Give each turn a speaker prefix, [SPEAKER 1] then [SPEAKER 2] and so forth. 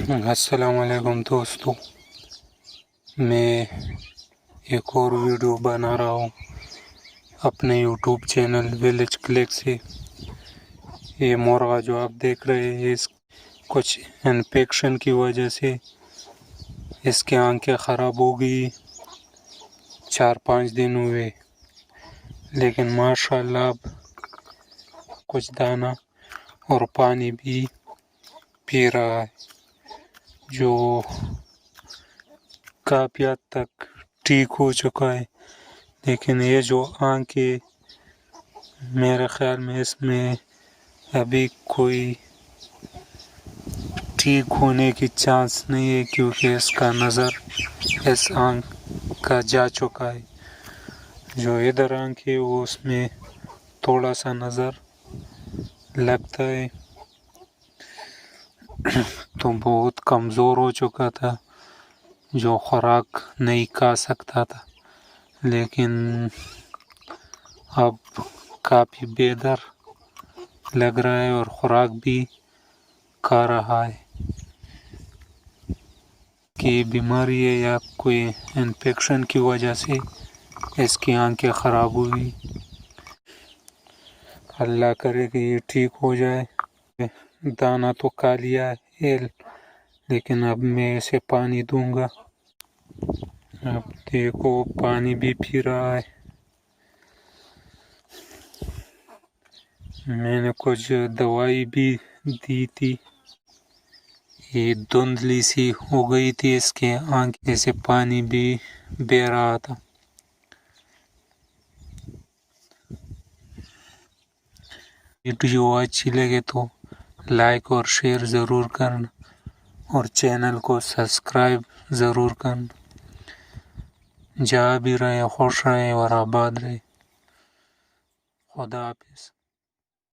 [SPEAKER 1] السلام علیکم دوستو، میں ایک اور ویڈیو بنا رہا ہوں اپنے یوٹیوب چینل ویلیج کلک سے۔ یہ مرغا جو آپ دیکھ رہے ہیں، اس کچھ انفیکشن کی وجہ سے اس کی آنکھیں خراب ہو گئی، 4-5 دن ہوئے، لیکن ماشاءاللہ اب کچھ دانہ اور پانی بھی پی رہا ہے، جو کافی حد تک ٹھیک ہو چکا ہے۔ لیکن یہ جو آنکھیں، میرے خیال میں اس میں ابھی کوئی ٹھیک ہونے کی چانس نہیں ہے، کیونکہ اس کا نظر اس آنکھ کا جا چکا ہے۔ جو ادھر آنکھ ہے وہ اس میں تھوڑا سا نظر لگتا ہے، تو بہت کمزور ہو چکا تھا، جو خوراک نہیں کھا سکتا تھا، لیکن اب کافی بہتر لگ رہا ہے اور خوراک بھی کھا رہا ہے۔ کہ بیماری ہے یا کوئی انفیکشن کی وجہ سے اس کی آنکھیں خراب ہوئی، اللہ کرے کہ یہ ٹھیک ہو جائے۔ دانہ تو کھا لیا ہے، لیکن اب میں اسے پانی دوں گا۔ اب دیکھو پانی بھی پی رہا ہے۔ میں نے کچھ دوائی بھی دی تھی، یہ دھندلی سی ہو گئی تھی اس کے آنکھ سے، پانی بھی بہہ رہا تھا۔ ویڈیو اچھی لگے تو لائک اور شیئر ضرور کرنا، اور چینل کو سبسکرائب ضرور کرنا۔ جہاں بھی رہے خوش رہے اور آباد رہے۔ خدا حافظ۔